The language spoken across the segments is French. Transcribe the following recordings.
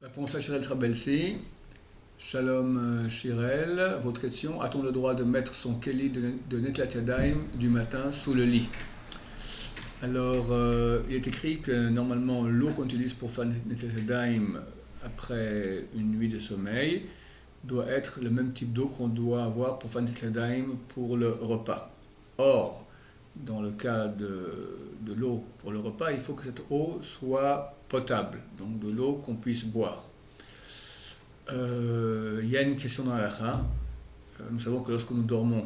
Réponse à Shirel Trabelsi. Shalom Shirel, votre question, a-t-on le droit de mettre son keli de Netilat Yadayim du matin sous le lit? Alors, il est écrit que normalement l'eau qu'on utilise pour faire Netilat Yadayim après une nuit de sommeil doit être le même type d'eau qu'on doit avoir pour faire Netilat Yadayim pour le repas. Or, dans le cas de l'eau pour le repas, il faut que cette eau soit potable, donc de l'eau qu'on puisse boire. Il y a une question dans la halakha. Nous savons que lorsque nous dormons,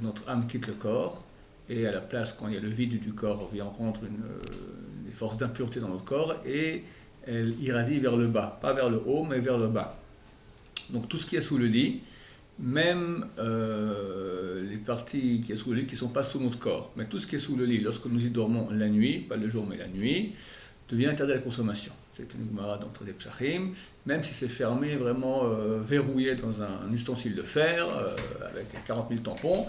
notre âme quitte le corps, et à la place, quand il y a le vide du corps, on rencontre des forces d'impureté dans notre corps, et elle irradie vers le bas, pas vers le haut, mais vers le bas. Donc tout ce qui est sous le lit, même les parties qui sont sous le lit qui ne sont pas sous notre corps, mais tout ce qui est sous le lit, lorsque nous y dormons la nuit, pas le jour mais la nuit, devient interdit à la consommation. C'est une Gemara d'entre des Psachim, même si c'est fermé, vraiment verrouillé dans un ustensile de fer, avec 40 000 tampons,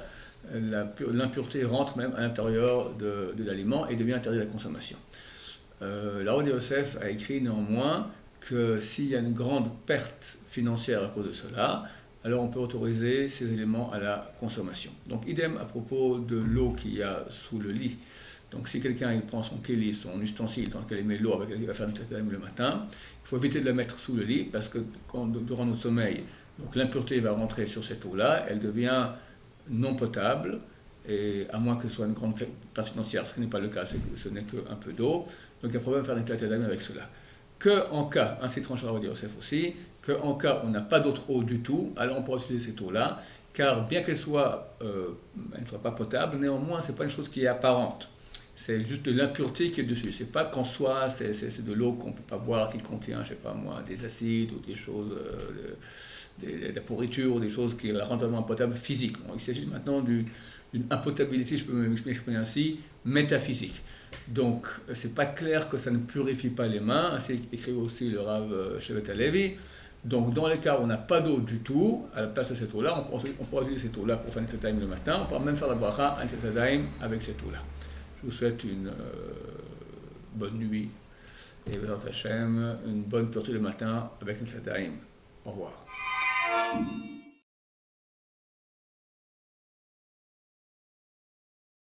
l'impureté rentre même à l'intérieur de l'aliment et devient interdit à la consommation. La Rod Yosef a écrit néanmoins que s'il y a une grande perte financière à cause de cela, alors on peut autoriser ces éléments à la consommation. Donc idem à propos de l'eau qu'il y a sous le lit. Donc si quelqu'un prend son keli, son ustensile dans lequel il met l'eau avec laquelle il va faire Netilat Yadayim le matin, il faut éviter de la mettre sous le lit parce que durant notre sommeil, donc l'impureté va rentrer sur cette eau-là, elle devient non potable, et à moins que ce soit une grande perte financière, ce qui n'est pas le cas, ce n'est qu'un peu d'eau, donc il y a problème de faire Netilat Yadayim avec cela. Que en cas, ainsi tranche Rav Yosef aussi, que en cas où on n'a pas d'autre eau du tout, alors on pourra utiliser cette eau-là, car bien qu'elle elle ne soit pas potable, néanmoins ce n'est pas une chose qui est apparente. C'est juste de l'impureté qui est dessus. C'est pas qu'en soi, c'est de l'eau qu'on ne peut pas boire, qui contient, je sais pas moi, des acides ou des choses, de la pourriture, ou des choses qui la rendent vraiment impotable physique. Il s'agit maintenant d'une impotabilité, je peux m'exprimer ainsi, métaphysique. Donc, c'est pas clair que ça ne purifie pas les mains, c'est écrit aussi le Rav Shevet Halevi. Donc, dans les cas où on n'a pas d'eau du tout, à la place de cette eau-là, on pourra utiliser cette eau-là pour faire Netilat Yadayim le matin, on pourra même faire la bracha à Netilat Yadayim avec cette eau-là. Je vous souhaite une bonne nuit et Bezrat Hashem, une bonne pureté le matin avec Netilat Yadayim. Au revoir.